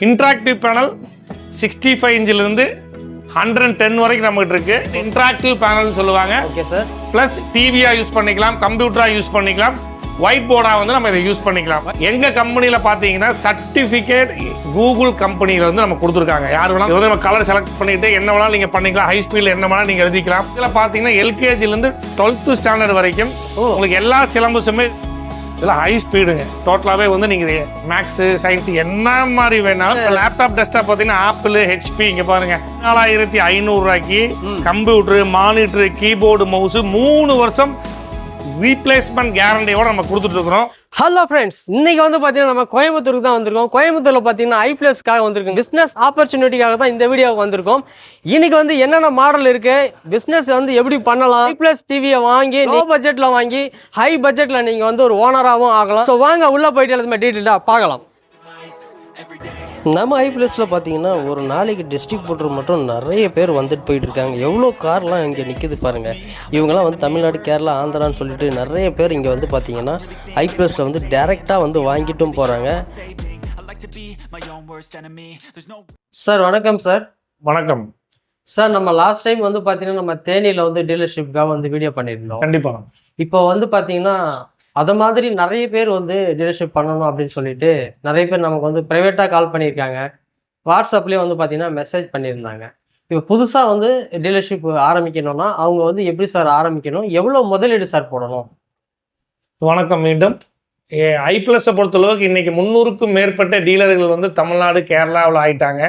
Interactive panel 65 இன்ச்சிலிருந்து 110 வரைக்கும் நம்மகிட்ட இருக்கு. இன்ட்ராக்டிவ் பேனல் சொல்லுவாங்க. Okay sir. பிளஸ் டிவியா யூஸ் பண்ணிக்கலாம், கம்ப்யூட்டரா யூஸ் பண்ணிக்கலாம், ஒயிட் போர்டா வந்து நம்ம இதை யூஸ் பண்ணிக்கலாம். எங்க கம்பெனியில பாத்தீங்கன்னா சர்டிபிகேட் கூகுள் கம்பெனியில வந்து நம்ம கொடுத்துருக்காங்க. யார் வேணாலும் நம்ம கலர் செலக்ட் பண்ணிட்டு என்ன வேணாலும் நீங்க பண்ணிக்கலாம். ஹை ஸ்பீட்ல என்ன வேணாலும் நீங்க எழுதிக்கலாம். இதுல பாத்தீங்கன்னா எல்கேஜில இருந்து 12th ஸ்டாண்டர்ட் வரைக்கும் உங்களுக்கு எல்லா சிலபஸுமே இதெல்லாம் ஹை ஸ்பீடுங்க. டோட்டலாகவே வந்து நீங்கள் மேக்ஸு சயின்ஸ் என்ன மாதிரி வேணாலும் லேப்டாப் டெஸ்க்டாப் பார்த்தீங்கன்னா ஆப்பிள் ஹெச்பி இங்கே பாருங்க 4500 ரூபாய்க்கு கம்ப்யூட்டரு மானிட்டரு கீபோர்டு மவுஸு 3 வருஷம் ரீப்ளேஸ்மெண்ட் கேரண்டியோட நம்ம கொடுத்துட்டு இருக்கிறோம். ஹலோ ஃப்ரெண்ட்ஸ், இன்னைக்கு வந்து பார்த்தீங்கன்னா நம்ம கோயம்புத்தூருக்கு தான் வந்திருக்கோம். கோயம்புத்தூரில் பார்த்தீங்கன்னா ஐப்ளஸ்க்காக வந்திருக்கோம். பிஸ்னஸ் ஆப்பர்ச்சுனிட்டிக்காக தான் இந்த வீடியோவுக்கு வந்திருக்கோம். இன்னைக்கு வந்து என்னென்ன மாடல் இருக்கு, பிஸ்னஸ் வந்து எப்படி பண்ணலாம், ஐப்ளஸ் டிவியை வாங்கி லோ பட்ஜெட்டில் வாங்கி ஹை பட்ஜெட்டில் நீங்கள் வந்து ஒரு ஓனராகவும் ஆகலாம். ஸோ வாங்க உள்ளே போயிட்டு எல்லாமே டீட்டெயிலாக பார்க்கலாம். நம்ம ஐப்ளஸில் பார்த்தீங்கன்னா ஒரு நாளைக்கு டிஸ்ட்ரிபியூட்டர் மட்டும் நிறைய பேர் வந்துட்டு போயிட்டு இருக்காங்க. எவ்வளோ கார்லாம் இங்கே நிற்கிது பாருங்கள். இவங்கெல்லாம் வந்து தமிழ்நாடு, கேரளா, ஆந்திரான்னு சொல்லிட்டு நிறைய பேர் இங்கே வந்து பார்த்தீங்கன்னா ஐப்ளஸில் வந்து டைரெக்டாக வந்து வாங்கிட்டும் போகிறாங்க. சார் வணக்கம் சார். வணக்கம் சார். நம்ம லாஸ்ட் டைம் வந்து பார்த்தீங்கன்னா நம்ம தேனியில் வந்து டீலர்ஷிப்காக வந்து வீடியோ பண்ணியிருந்தோம். கண்டிப்பாக. இப்போ வந்து பார்த்தீங்கன்னா அதை மாதிரி நிறைய பேர் வந்து டீலர்ஷிப் பண்ணணும் அப்படின்னு சொல்லிட்டு நிறைய பேர் நமக்கு வந்து ப்ரைவேட்டாக கால் பண்ணியிருக்காங்க. வாட்ஸ்அப்லேயே வந்து பார்த்தீங்கன்னா மெசேஜ் பண்ணியிருந்தாங்க. இப்போ புதுசாக வந்து டீலர்ஷிப் ஆரம்பிக்கணும்னா அவங்க வந்து எப்படி சார் ஆரம்பிக்கணும், எவ்வளோ முதலீடு சார் போடணும்? வணக்கம். மீண்டும் ஐப்ளஸை பொறுத்தளவுக்கு இன்னைக்கு 300க்கும் மேற்பட்ட டீலர்கள் வந்து தமிழ்நாடு, கேரளாவில் ஆயிட்டாங்க.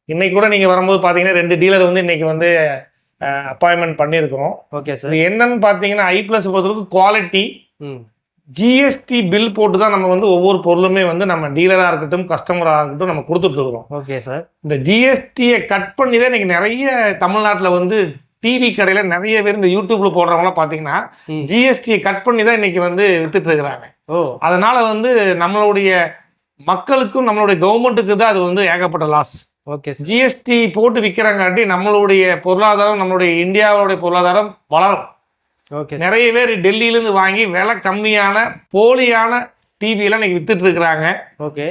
இன்னைக்கு கூட நீங்கள் வரும்போது பார்த்தீங்கன்னா 2 டீலர் வந்து இன்னைக்கு வந்து அப்பாயின்மெண்ட் பண்ணியிருக்கிறோம். Okay sir. என்னன்னு பார்த்தீங்கன்னா ஐப்ளஸை பொறுத்தளவுக்கு குவாலிட்டி, ஜிஎஸ்டி பில் போட்டு தான் நம்ம வந்து ஒவ்வொரு பொருளுமே வந்து நம்ம டீலராக இருக்கட்டும் கஸ்டமராக இருக்கட்டும் நம்ம கொடுத்துட்ருக்குறோம். Okay sir. இந்த ஜிஎஸ்டியை கட் பண்ணி தான் இன்றைக்கி நிறைய தமிழ்நாட்டில் வந்து டிவி கடையில் நிறைய பேர் இந்த யூடியூப்பில் போடுறவங்களாம் பார்த்தீங்கன்னா ஜிஎஸ்டியை கட் பண்ணி தான் இன்றைக்கி வந்து வித்துட்டு இருக்கிறாங்க. அதனால் வந்து நம்மளுடைய மக்களுக்கும் நம்மளுடைய கவர்மெண்ட்டுக்கு தான் அது வந்து ஏகப்பட்ட லாஸ். ஓகே. ஜிஎஸ்டி போட்டு விற்கிறாங்காட்டி நம்மளுடைய பொருளாதாரம், நம்மளுடைய இந்தியாவுடைய பொருளாதாரம் வளரும். ஓகே. நிறைய பேர் டெல்லியிலேருந்து வாங்கி விலை கம்மியான போலியான டிவியெல்லாம் இன்னைக்கு வித்துட்டு இருக்கிறாங்க. ஓகே.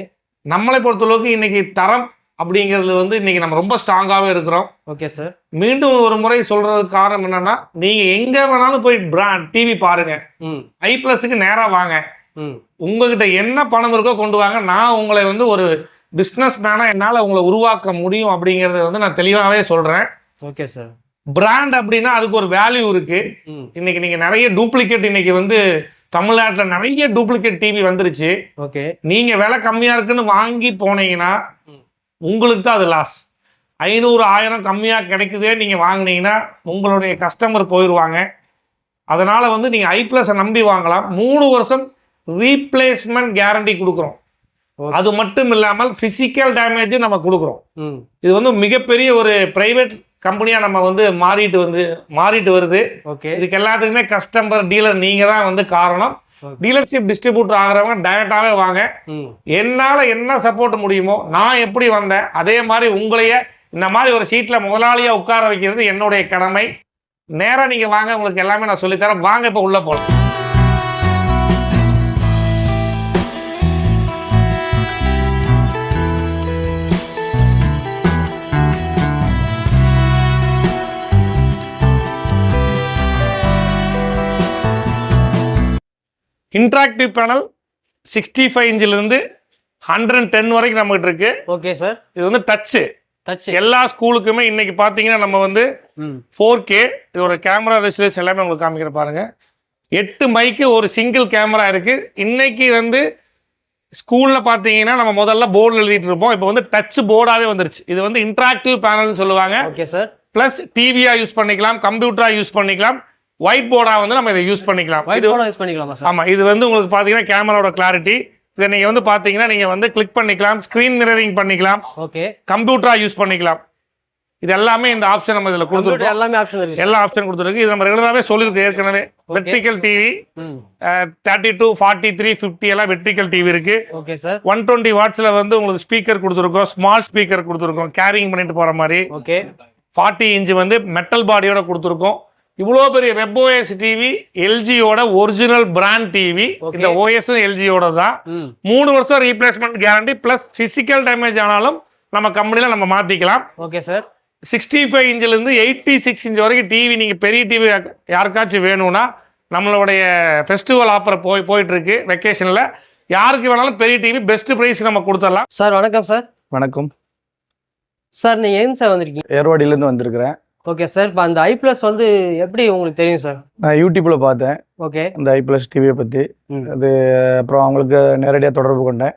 நம்மளை பொறுத்தளவுக்கு இன்னைக்கு தரம் அப்படிங்கிறது வந்து இன்னைக்கு நம்ம ரொம்ப ஸ்ட்ராங்காகவே இருக்கிறோம். Okay sir. மீண்டும் ஒரு முறை சொல்றதுக்கு காரணம் என்னன்னா, நீங்க எங்க வேணாலும் போய் டிவி பாருங்க, ஐப்ளஸுக்கு நேராக வாங்க, உங்ககிட்ட என்ன பணம் இருக்கோ கொண்டு வாங்க, நான் உங்களை வந்து ஒரு பிஸ்னஸ் மேனாக என்னால் உங்களை உருவாக்க முடியும் அப்படிங்கிறத வந்து நான் தெளிவாகவே சொல்றேன். Okay sir. பிராண்ட் அப்படின்னா அதுக்கு ஒரு வேல்யூ இருக்கு. இன்னைக்கு நீங்க நிறைய டூப்ளிகேட், இன்னைக்கு வந்து தமிழ்நாட்டில் நிறைய டூப்ளிகேட் டிவி வந்துருச்சு. ஓகே. நீங்க விலை கம்மியா இருக்குன்னு வாங்கி போனீங்கன்னா உங்களுக்கு தான் அது லாஸ். 500 1000 கம்மியா கிடைக்குதே நீங்க வாங்கினீங்கன்னா உங்களுடைய கஸ்டமர் போயிடுவாங்க. அதனால வந்து நீங்க ஐப்ளஸை நம்பி வாங்கலாம். 3 வருஷம் ரீப்ளேஸ்மெண்ட் கேரண்டி கொடுக்குறோம். அது மட்டும் இல்லாமல் பிசிக்கல் டேமேஜ் நம்ம கொடுக்குறோம். இது வந்து மிகப்பெரிய ஒரு பிரைவேட் கம்பெனியாக நம்ம வந்து மாறிட்டு வருது. ஓகே. இதுக்கு எல்லாத்துக்குமே கஸ்டமர், டீலர் நீங்க தான் வந்து காரணம். டீலர்ஷிப் டிஸ்ட்ரிபியூட்டர் ஆகிறவங்க டைரக்டாகவே வாங்க. என்னால் என்ன சப்போர்ட் முடியுமோ, நான் எப்படி வந்தேன் அதே மாதிரி உங்களையே இந்த மாதிரி ஒரு சீட்டில் முதலாளியாக உட்கார வைக்கிறது என்னுடைய கடமை. நேராக நீங்கள் வாங்க, உங்களுக்கு எல்லாமே நான் சொல்லித்தரேன். வாங்க இப்போ உள்ளே போகலாம். இன்ட்ராக்டிவ் பேனல் 65 இன்ச்சிலிருந்து 110 வரைக்கும் நம்மகிட்ட இருக்கு. Okay sir. இது வந்து டச்சு எல்லா ஸ்கூலுக்குமே. இன்னைக்கு பார்த்தீங்கன்னா நம்ம வந்து 4K இதோட கேமரா ரெசல்யூஷன் எல்லாமே உங்களுக்கு காமிக்கிற பாருங்க. 8 மைக்கு, ஒரு சிங்கிள் கேமரா இருக்கு. இன்னைக்கு வந்து ஸ்கூலில் பார்த்தீங்கன்னா நம்ம முதல்ல போர்டில் எழுதிட்டு இருப்போம், இப்போ வந்து டச் போர்டாகவே வந்துருச்சு. இது வந்து இன்ட்ராக்டிவ் பேனல்னு சொல்லுவாங்க. Okay sir. ப்ளஸ் டிவியா யூஸ் பண்ணிக்கலாம், கம்ப்யூட்டரா யூஸ் பண்ணிக்கலாம், ஒயிட் போர்டா வந்து நம்ம இதை யூஸ் பண்ணிக்கலாம். ஆமா, இது வந்து உங்களுக்கு பாத்தீங்கன்னா கேமராவோட கிளாரிட்டி. இதை நீங்க வந்து பாத்தீங்கன்னா நீங்க வந்து கிளிக் பண்ணிக்கலாம், ஸ்கிரீன் மிரரிங் பண்ணிக்கலாம், ஓகே, கம்ப்யூட்டரா யூஸ் பண்ணிக்கலாம். இது எல்லாமே இந்த ஆப்ஷன் நம்ம இதுல கொடுத்துருக்கோம். எல்லா ஆப்ஷன் கொடுத்துருக்கு. இது நம்ம ரெகுலராகவே சொல்லியிருக்கு ஏற்கனவே. வெர்டிகல் டிவி 32, 43, 50 எல்லாம் வெர்டிகல் டிவி இருக்கு. Okay sir. 120 வாட்ஸ்ல வந்து உங்களுக்கு ஸ்பீக்கர் கொடுத்துருக்கோம், ஸ்மால் ஸ்பீக்கர் கொடுத்துருக்கோம், கேரிங் பண்ணிட்டு போற மாதிரி. ஓகே. 40 இன்ச் வந்து மெட்டல் பாடியோட கொடுத்துருக்கோம். இவ்வளோ பெரிய WebOS டிவி எல்ஜியோட ஒரிஜினல் பிராண்ட் டிவி. இந்த ஓஎஸும் எல்ஜியோட தான். 3 வருஷம் replacement guarantee plus physical damage ஆனாலும் நம்ம கம்பெனியில் நம்ம மாற்றிக்கலாம். Okay sir. 65 இன்ச்சிலேருந்து 86 இன்ச் வரைக்கும் டிவி நீங்கள் பெரிய டிவி யாருக்காச்சும் வேணும்னா நம்மளுடைய ஃபெஸ்டிவல் ஆஃபர் போயிட்டுருக்கு வெக்கேஷனில். யாருக்கு வேணாலும் பெரிய டிவி பெஸ்ட் ப்ரைஸ் நம்ம கொடுத்துடலாம். சார் வணக்கம் சார். வணக்கம் சார். நீங்கள் எங்க சார் வந்திருக்கீங்க? ஏர்வாடியிலேருந்து வந்திருக்கிறேன். Okay sir. இப்போ அந்த ஐப்ளஸ் வந்து எப்படி உங்களுக்கு தெரியும் சார்? நான் யூடியூப்பில் பார்த்தேன். ஓகே. அந்த ஐப்ளஸ் டிவியை பற்றி அது அப்புறம் அவங்களுக்கு நேரடியாக தொடர்பு கொண்டேன்.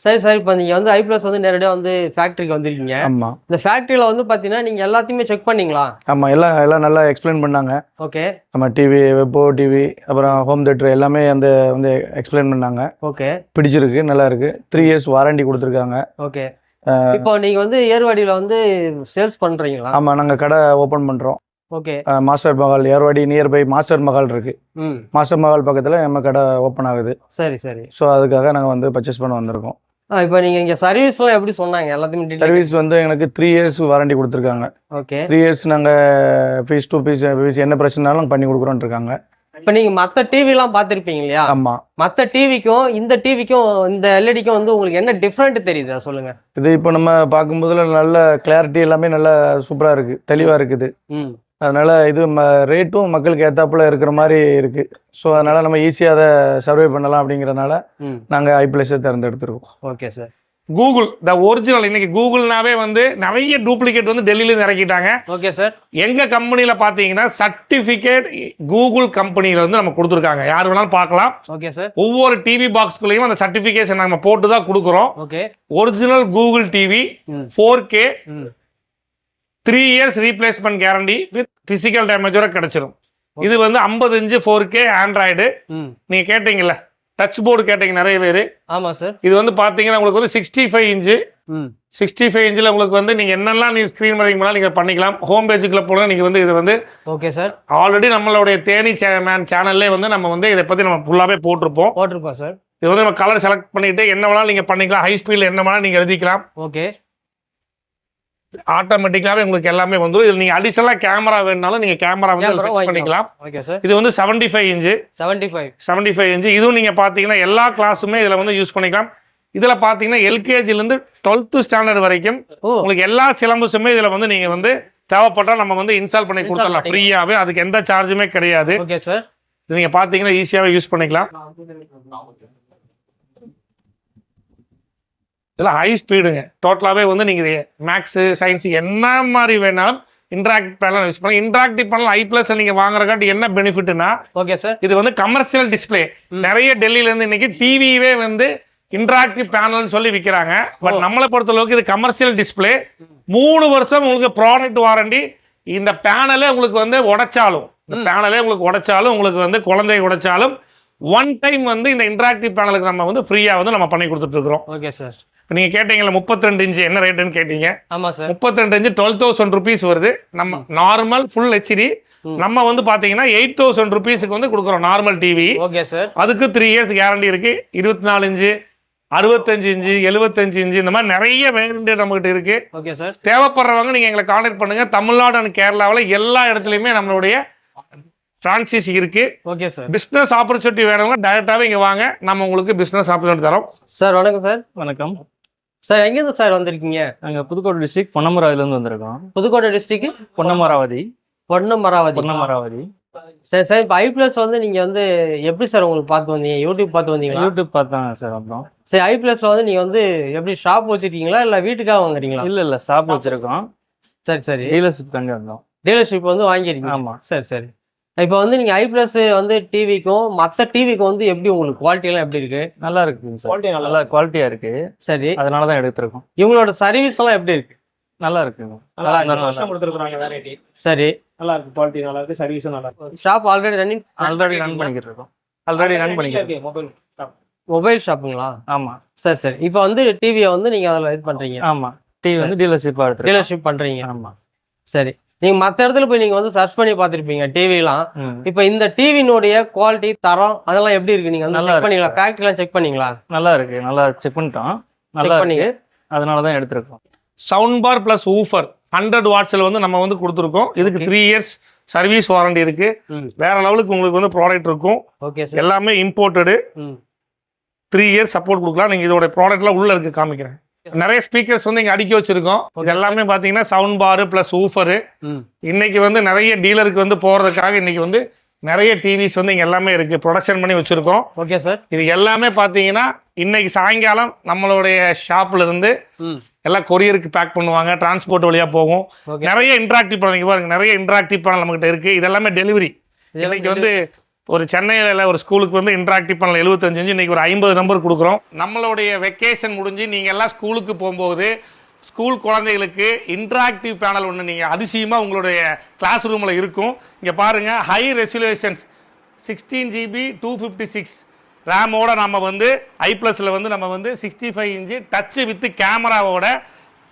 சரி சார். இப்போ நீங்கள் வந்து ஐப்ளஸ் வந்து நேரடியாக வந்து ஃபேக்ட்ரிக்கு வந்திருக்கீங்க. ஆமாம். இந்த ஃபேக்ட்ரியில் வந்து பார்த்தீங்கன்னா நீங்கள் எல்லாத்தையுமே செக் பண்ணீங்களா? ஆமாம், எல்லாம் நல்லா எக்ஸ்பிளைன் பண்ணாங்க. ஓகே. நம்ம டிவி, வெப்போ டிவி, அப்புறம் ஹோம் தேட்டர் எல்லாமே வந்து எக்ஸ்பிளைன் பண்ணாங்க. ஓகே. பிடிச்சிருக்கு, நல்லா இருக்கு. 3 இயர்ஸ் வாரண்டி கொடுத்துருக்காங்க. ஓகே. இப்போ நீங்கள் வந்து ஏர்வாடியில் வந்து சேல்ஸ் பண்ணுறீங்களா? ஆமாம், நாங்கள் கடை ஓப்பன் பண்ணுறோம். Okay. Master Mahal, Ervadi nearby master Mahal இருக்கு. மாஸ்டர் மஹால் பக்கத்தில் நம்ம கடை ஓப்பன் ஆகுது. சரி சரி. ஸோ அதுக்காக நாங்கள் வந்து பர்ச்சேஸ் பண்ண வந்திருக்கோம். இப்போ நீங்கள் இங்கே சர்வீஸ்லாம் எப்படி சொன்னாங்க? எல்லாத்தையுமே சர்வீஸ் வந்து எனக்கு 3 இயர்ஸ் வாரண்டி கொடுத்துருக்காங்க. ஓகே. 3 இயர்ஸ் நாங்கள் ஃபீஸ் டு பீஸ் என்ன பிரச்சனைனாலும் பண்ணி கொடுக்குறோன்னு இருக்காங்க. இப்போ நீங்கள் மற்ற டிவிலாம் பார்த்துருப்பீங்க இல்லையா? ஆமாம். மற்ற டிவிக்கும் இந்த டிவிக்கும் இந்த எல்இடிக்கும் வந்து உங்களுக்கு என்ன டிஃப்ரெண்ட் தெரியுதா சொல்லுங்கள். இது இப்போ நம்ம பார்க்கும்போதுல நல்ல கிளாரிட்டி எல்லாமே நல்லா சூப்பராக இருக்குது, தெளிவாக இருக்குது. அதனால இது ரேட்டும் மக்களுக்கு ஏற்றாப்புல இருக்கிற மாதிரி இருக்குது. ஸோ அதனால் நம்ம ஈஸியாக அதை சர்வே பண்ணலாம் அப்படிங்கிறதுனால நாங்கள் ஐப்ளஸை தேர்ந்தெடுத்துருக்கோம். Okay sir. Google the original. இன்னைக்கு கூகுள்னாவே வந்து நிறைய டூப்ளிகேட் வந்து டெல்லியிலேருந்து இறக்கிட்டாங்க. Okay sir. எங்கள் கம்பெனியில் பார்த்தீங்கன்னா சர்டிஃபிகேட் கூகுள் கம்பெனியில் வந்து நம்ம கொடுத்துருக்காங்க. யார் வேணாலும் பார்க்கலாம். Okay sir. ஒவ்வொரு டிவி பாக்ஸ்குள்ளேயும் அந்த சர்டிஃபிகேஷன் நம்ம போட்டு தான் கொடுக்குறோம். Okay. Original Google TV 4K 3 years replacement guarantee with physical டேமேஜோட கிடைச்சிடும். இது வந்து 50 இன்ச்சு 4K ஆண்ட்ராய்டு. நீங்கள் கேட்டீங்கல்ல, டச் போர்டு கேட்டீங்க நிறைய பேர். ஆமாம் சார். இது வந்து பார்த்தீங்கன்னா உங்களுக்கு வந்து 65 இன்ச்சு. 65 இன்ச்சில் உங்களுக்கு வந்து நீங்கள் என்னெல்லாம் நீங்கள் ஸ்க்ரீன் வரைக்கும் பண்ணாலும் நீங்கள் பண்ணிக்கலாம். ஹோம் பேஜுக்குள்ளே போனால் நீங்கள் வந்து இது வந்து ஓகே சார். ஆல்ரெடி நம்மளுடைய தேனி சேனல்லே வந்து நம்ம வந்து இதை பற்றி நம்ம ஃபுல்லாகவே போட்டிருப்போம் சார். இது வந்து நம்ம கலர் செலக்ட் பண்ணிட்டு என்ன வேணாலும் நீங்கள் பண்ணிக்கலாம். ஹை ஸ்பீடில் என்ன வேணாலும் நீங்கள் எழுதிக்கலாம். ஓகே. ஆட்டோமேட்டிக்காவே உங்களுக்கு எல்லாமே வந்துடும். இது நீங்கள் அடிஷனலாக கேமரா வேணுனாலும் நீங்கள் கேமரா வந்து ஃபிக்ஸ் பண்ணிக்கலாம். Okay sir. இது வந்து 75 இன்ச்சு. 75 இன்ச்சு. இதுவும் நீங்கள் பார்த்தீங்கன்னா எல்லா கிளாஸுமே இதில் வந்து யூஸ் பண்ணிக்கலாம். இதில் பார்த்தீங்கன்னா எல்கேஜிலேருந்து 12th ஸ்டாண்டர்ட் வரைக்கும் உங்களுக்கு எல்லா சிலபஸுமே இதில் வந்து நீங்கள் வந்து தேவைப்பட்டால் நம்ம வந்து இன்ஸ்டால் பண்ணி கொடுத்துடலாம் ஃப்ரீயாகவே. அதுக்கு எந்த சார்ஜுமே கிடையாது. Okay sir. இது நீங்கள் பார்த்தீங்கன்னா ஈஸியாகவே யூஸ் பண்ணிக்கலாம். இதெல்லாம் ஹை ஸ்பீடுங்க. டோட்டலாகவே வந்து நீங்கள் மேக்ஸு சயின்ஸு என்ன மாதிரி வேணாலும் இன்ட்ராக்டிவ் பேனல் யூஸ் பண்ணலாம். இன்ட்ராக்டிவ் பேனல் ஐப்ளஸ் நீங்கள் வாங்குறக்காட்டி என்ன பெனிஃபிட்னா, ஓகே சார், இது வந்து கமர்ஷியல் டிஸ்பிளே. நிறைய டெல்லியிலேருந்து இன்னைக்கு டிவியே வந்து இன்ட்ராக்டிவ் பேனல்னு சொல்லி விற்கிறாங்க. பட் நம்மளை பொறுத்தளவுக்கு இது கமர்ஷியல் டிஸ்பிளே. 3 வருஷம் உங்களுக்கு ப்ராடக்ட் வாரண்டி. இந்த பேனலே உங்களுக்கு வந்து உடைச்சாலும், உங்களுக்கு வந்து குழந்தை உடைச்சாலும் 1 டைம் வந்து இந்த இன்ட்ராக்டிவ் பேனலுக்கு நம்ம வந்து ஃப்ரீயாக வந்து நம்ம பண்ணி கொடுத்துட்டு இருக்கிறோம். Okay sir. இப்போ நீங்கள் கேட்டீங்கல்ல 32 இன்ச்சு என்ன ரேட்டுன்னு கேட்டீங்க. ஆமாம் சார். 32 இன்ச்சு 12,000 rupees வருது. நம்ம நார்மல் ஃபுல் ஹெச்டி நம்ம வந்து பார்த்தீங்கன்னா 8,000 rupeesக்கு வந்து கொடுக்குறோம் நார்மல் டிவி. Okay sir. அதுக்கு 3 இயர்ஸ் கேரண்டி இருக்கு. 24 இன்ச்சு 65 இன்ச்சு 75 இன்ச்சு இந்த மாதிரி நிறைய வேரியன்ட் நம்மகிட்ட இருக்கு. Okay sir. தேவைப்படுறவங்க நீங்கள் எங்களை கான்டாக்ட் பண்ணுங்க. தமிழ்நாடு அண்ட் கேரளாவில் எல்லா இடத்துலையுமே நம்மளுடைய ஃப்ரான்சைஸ் இருக்கு. Okay sir. பிஸ்னஸ் ஆப்பர்ச்சுனிட்டி வேணுங்க டைரெக்டாகவே இங்கே வாங்க, நம்ம உங்களுக்கு பிஸ்னஸ் ஆப்பர்ச்சுனிட்டி தரோம். சார் வணக்கம் சார். வணக்கம் சார். எங்கேருந்து சார் வந்திருக்கீங்க? நாங்கள் புதுக்கோட்டை டிஸ்ட்ரிக்ட் பொன்னமராவதிலேருந்து வந்திருக்கோம். புதுக்கோட்டை டிஸ்ட்ரிக்ட் பொன்னமராவதி. சரி சார். இப்போ ஐப்ளஸ் வந்து நீங்கள் வந்து எப்படி சார் உங்களுக்கு பார்த்து வந்தீங்க? யூடியூப் பார்த்து வந்தீங்களா? யூடியூப் பார்த்தாங்க சார். வந்தோம். சரி, ஐப்ளஸில் வந்து நீங்கள் வந்து எப்படி ஷாப் வச்சுருக்கீங்களா இல்லை வீட்டுக்காக வாங்குறீங்களா? இல்லை ஷாப் வச்சுருக்கோம். சரி சரி. டீலர்ஷிப் கண்டு வந்தோம். டீலர்ஷிப் வந்து வாங்கியிருக்கீங்க. ஆமாம். சரி சரி. இப்போ வந்து நீங்கள் ஐப்ளஸ் வந்து டிவிக்கும் மற்ற டிவிக்கும் வந்து எப்படி உங்களுக்கு குவாலிட்டியெல்லாம் எப்படி இருக்கு? நல்லா இருக்குங்க சார். நல்லா குவாலிட்டியாக இருக்கு. சரி. அதனால தான் எடுத்துருக்கோம். இவங்களோட சர்வீஸ் எல்லாம் எப்படி இருக்கு? நல்லா இருக்குங்க. சரி. நல்லா இருக்கு. குவாலிட்டி நல்லா இருக்கு. சர்வீஸும் நல்லா இருக்கு. ஷாப் ஆல்ரெடி ரன் பண்ணிக்கிட்டு இருக்கோம். மொபைல் ஷாப்புங்களா? ஆமாம். சரி சரி. இப்போ வந்து டிவியை வந்து நீங்கள் அதில் இது பண்ணுறீங்க? ஆமாம். டிவி வந்து டீலர்ஷிப் பண்ணுறீங்க. ஆமாம். சரி. நீங்கள் மற்ற இடத்துல போய் நீங்கள் வந்து சர்ச் பண்ணி பார்த்துருப்பீங்க டிவிலாம். இப்போ இந்த டிவினுடைய குவாலிட்டி தரம் அதெல்லாம் எப்படி இருக்கு? நீங்கள் வந்து செக் பண்ணீங்களா? ஃபேக்ட்ரிலாம் செக் பண்ணீங்களா? நல்லா இருக்கு. நல்லா செக் பண்ணிட்டோம். நல்லா இருக்கு. அதனால தான் எடுத்துருக்கோம். சவுண்ட் பார் ப்ளஸ் ஊஃபர் 100 வாட்ஸில் வந்து நம்ம வந்து கொடுத்துருக்கோம். இதுக்கு 3 இயர்ஸ் சர்வீஸ் வாரண்டி இருக்கு. வேற லெவலுக்கு உங்களுக்கு வந்து ப்ராடக்ட் இருக்கும். Okay sir. எல்லாமே இம்போர்ட்டடு. 3 இயர்ஸ் சப்போர்ட் கொடுக்கலாம். நீங்கள் இதோட ப்ராடக்ட்லாம் உள்ள இருக்கு காமிக்கிறேன். நிறைய ஸ்பீக்கர்ஸ் வந்து இங்கே அடுக்கி வச்சிருக்கோம். இது எல்லாமே பார்த்தீங்கன்னா சவுண்ட் பாரு ப்ளஸ் ஊஃபரு. இன்னைக்கு வந்து நிறைய டீலருக்கு வந்து போகிறதுக்காக இன்னைக்கு வந்து நிறைய டிவிஸ் வந்து இங்கே எல்லாமே இருக்குது, ப்ரொடக்ஷன் பண்ணி வச்சுருக்கோம். Okay sir. இது எல்லாமே பார்த்தீங்கன்னா இன்னைக்கு சாயங்காலம் நம்மளுடைய ஷாப்பில் இருந்து எல்லாம் கொரியருக்கு பேக் பண்ணுவாங்க, டிரான்ஸ்போர்ட் வழியாக போகும். நிறைய இன்ட்ராக்டிவ் பேனல் இங்கே பாருங்க, நிறைய இன்ட்ராக்டிவ் பேனல் நம்மகிட்ட இருக்குது. இதெல்லாமே டெலிவரி. இன்னைக்கு வந்து ஒரு சென்னையில் ஒரு ஸ்கூலுக்கு வந்து இன்ட்ராக்டிவ் பேனல் 75 இன்ச்சு இன்னைக்கு ஒரு 50 நம்பர் கொடுக்குறோம். நம்மளுடைய வெக்கேஷன் முடிஞ்சு நீங்கள் எல்லாம் ஸ்கூலுக்கு போகும்போது ஸ்கூல் குழந்தைகளுக்கு இன்ட்ராக்டிவ் பேனல் ஒன்று நீங்கள் அதிசயமாக உங்களுடைய கிளாஸ் ரூமில் இருக்கும். இங்கே பாருங்கள், ஹை ரெசல்யூஷன்ஸ் 16 GB 256 ரேமோட நம்ம வந்து ஐப்ளஸில் வந்து நம்ம வந்து 65 இன்ச்சு டச்சு வித் கேமராவோட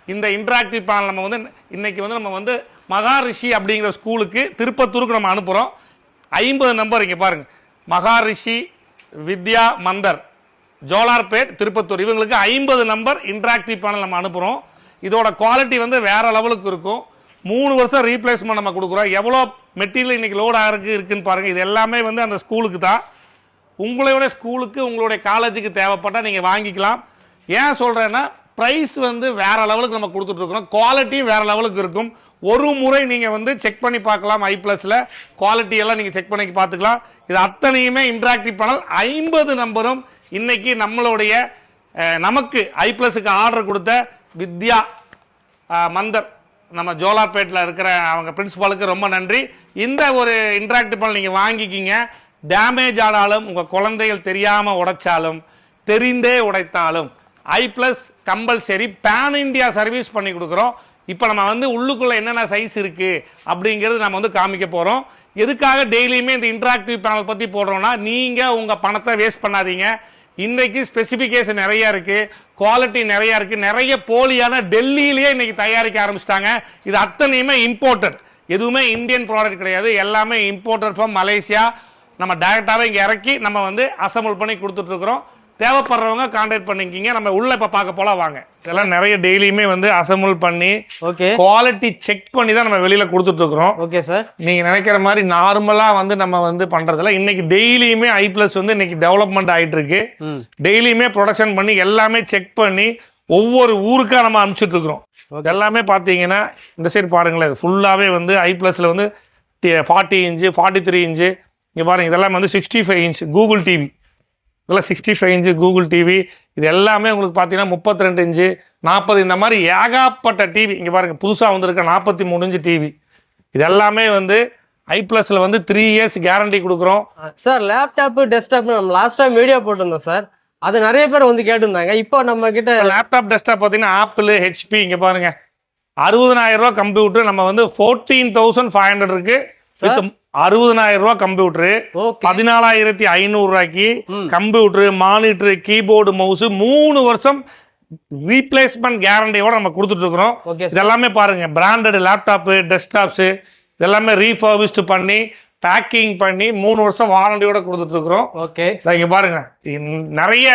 இந்த இன்ட்ராக்டிவ் பேனல் நம்ம வந்து இன்னைக்கு வந்து நம்ம வந்து மகாரிஷி அப்படிங்கிற ஸ்கூலுக்கு திருப்பத்தூருக்கு நம்ம அனுப்புகிறோம். 50 நம்பர் இங்கே பாருங்கள், மகாரிஷி வித்யா மந்தர் ஜோலார்பேட் திருப்பத்தூர், இவங்களுக்கு 50 நம்பர் இன்ட்ராக்டிவ் பேனல் நம்ம அனுப்புகிறோம். இதோட குவாலிட்டி வந்து வேற லெவலுக்கு இருக்கும். 3 வருஷம் ரீப்ளேஸ்மெண்ட் நம்ம கொடுக்குறோம். எவ்வளோ மெட்டீரியல் இன்னைக்கு லோட் ஆகிறதுக்கு இருக்குன்னு பாருங்கள். இது எல்லாமே வந்து அந்த ஸ்கூலுக்கு தான். உங்களோட ஸ்கூலுக்கு உங்களுடைய காலேஜுக்கு தேவைப்பட்டால் நீங்கள் வாங்கிக்கலாம். ஏன் சொல்கிறேன்னா ப்ரைஸ் வந்து வேற லெவலுக்கு நம்ம கொடுத்துட்ருக்குறோம், குவாலிட்டியும் வேற லெவலுக்கு இருக்கும். ஒரு முறை நீங்கள் வந்து செக் பண்ணி பார்க்கலாம். ஐப்ளஸில் குவாலிட்டி எல்லாம் நீங்கள் செக் பண்ணி பார்த்துக்கலாம். இது அத்தனையுமே இன்ட்ராக்டிவ் பேனல் 50 நம்பரும் இன்னைக்கு நம்மளுடைய நமக்கு ஐப்ளஸுக்கு ஆர்டர் கொடுத்த வித்யா மந்தர் நம்ம ஜோலார்பேட்டில் இருக்கிற அவங்க பிரின்சிபாலுக்கு ரொம்ப நன்றி. இந்த ஒரு இன்ட்ராக்டிவ் பேனல் நீங்கள் வாங்கிக்கிங்க. டேமேஜ் ஆனாலும் உங்கள் குழந்தைகள் தெரியாமல் உடைச்சாலும் தெரிந்தே உடைத்தாலும் ஐப்ளஸ் கம்பல்சரி பேன் இந்தியா சர்வீஸ் பண்ணி கொடுக்குறோம். இப்போ நம்ம வந்து உள்ளுக்குள்ளே என்னென்ன சைஸ் இருக்குது அப்படிங்கிறது நம்ம வந்து காமிக்க போகிறோம். எதுக்காக டெய்லியுமே இந்த இன்ட்ராக்டிவ் பேனல் பற்றி போடுறோம்னா, நீங்கள் உங்கள் பணத்தை வேஸ்ட் பண்ணாதீங்க. இன்றைக்கி ஸ்பெசிஃபிகேஷன் நிறையா இருக்குது, குவாலிட்டி நிறையா இருக்குது. நிறைய போலியான டெல்லியிலேயே இன்றைக்கி தயாரிக்க ஆரம்பிச்சிட்டாங்க. இது அத்தனையுமே இம்போர்ட்டட், எதுவுமே இந்தியன் ப்ராடக்ட் கிடையாது. எல்லாமே இம்போர்ட்டட் ஃப்ரம் மலேசியா. நம்ம டைரெக்டாகவே இங்கே இறக்கி நம்ம வந்து அசம்பிள் பண்ணி கொடுத்துட்ருக்குறோம். தேவைப்படுறவங்க கான்டாக்ட் பண்ணிக்கிங்க. நம்ம உள்ள இப்போ பார்க்க போலாம் வாங்க. இதெல்லாம் நிறைய டெய்லியுமே வந்து அசம்பிள் பண்ணி ஓகே குவாலிட்டி செக் பண்ணி தான் நம்ம வெளியில் கொடுத்துட்ருக்குறோம். Okay sir. நீங்கள் நினைக்கிற மாதிரி நார்மலாக வந்து நம்ம வந்து பண்ணுறதில்ல. இன்னைக்கு டெய்லியுமே ஐப்ளஸ் வந்து இன்னைக்கு டெவலப்மெண்ட் ஆகிட்டு இருக்கு. டெய்லியுமே ப்ரொடக்ஷன் பண்ணி எல்லாமே செக் பண்ணி ஒவ்வொரு ஊருக்காக நம்ம அனுப்பிச்சுட்டு இருக்கிறோம். எல்லாமே பார்த்தீங்கன்னா இந்த சைடு பாருங்களேன், ஃபுல்லாகவே வந்து ஐப்ளஸில் வந்து 40 இன்ச்சு 43 இன்ச்சு இங்கே பாருங்கள். இதெல்லாம் வந்து 65 இன்ச் கூகுள் டிவி, இதெல்லாம் 65 இன்ச்சு கூகுள் டிவி. இது எல்லாமே உங்களுக்கு பார்த்தீங்கன்னா 32 இன்ச்சு 40 இந்த மாதிரி ஏகாப்பட்ட டிவி. இங்கே பாருங்கள், புதுசாக வந்திருக்க 43 இன்ச்சு டிவி. இது எல்லாமே வந்து ஐப்ளஸில் வந்து 3 இயர்ஸ் கேரண்டி கொடுக்குறோம். சார் லேப்டாப்பு டெஸ்க்டாப்னு நம்ம லாஸ்ட் டைம் வீடியோ போட்டிருந்தோம் சார், அது நிறைய பேர் வந்து கேட்டிருந்தாங்க. இப்போ நம்ம கிட்ட லேப்டாப் டெஸ்க்டாப் பார்த்தீங்கன்னா ஆப்பிள் ஹெச்பி இங்கே பாருங்கள் 60,000 ரூபா கம்ப்யூட்டர் நம்ம வந்து 14,500 இருக்கு. 60,000 ரூபா கம்ப்யூட்டரு, 14,500 ரூபாய்க்கு கம்ப்யூட்டரு, மானிட்டரு, கீபோர்டு, மவுஸ் 3 வருஷம் ரீப்ளேஸ்மெண்ட் கேரண்டியோட நம்ம கொடுத்துட்டு இருக்கிறோம். இதெல்லாமே பாருங்க, பிராண்டட் லேப்டாப்பு டெஸ்க்டாப்ஸு இதெல்லாமே ரீஃபர்பிஷ்டு பண்ணி பேக்கிங் பண்ணி 3 வருஷம் வாரண்டியோட கொடுத்துட்டு இருக்கிறோம். ஓகே, இங்க பாருங்க, நிறைய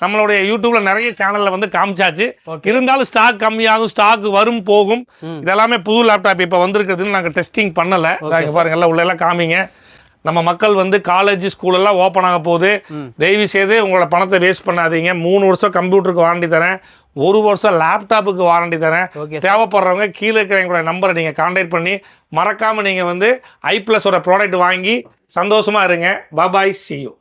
நம்மளுடைய யூடியூப்ல நிறைய சேனல்ல வந்து காமிச்சாச்சு. இருந்தாலும் ஸ்டாக் கம்மியாகும், ஸ்டாக் வரும் போகும். இதெல்லாமே புது லேப்டாப் இப்போ வந்திருக்கிறதுன்னு நாங்கள் டெஸ்டிங் பண்ணல. இங்க பாருங்க, எல்லாம் உள்ள எல்லாம் காமிங்க. நம்ம மக்கள் வந்து காலேஜ் ஸ்கூல் எல்லாம் ஓப்பன் ஆக போகுது. தயவு செய்து உங்களோட பணத்தை வேஸ்ட் பண்ணாதீங்க. 3 வருஷம் கம்ப்யூட்டருக்கு வாரண்டி தரேன், 1 வருஷம் லேப்டாப்புக்கு வாரண்டி தரேன். தேவைப்படுறவங்க கீழே இருக்கிற எங்களோட நம்பரை நீங்கள் கான்டாக்ட் பண்ணி மறக்காமல் நீங்கள் வந்து ஐப்ளஸோட ப்ராடக்ட் வாங்கி சந்தோஷமாக இருங்க. பாய், see you.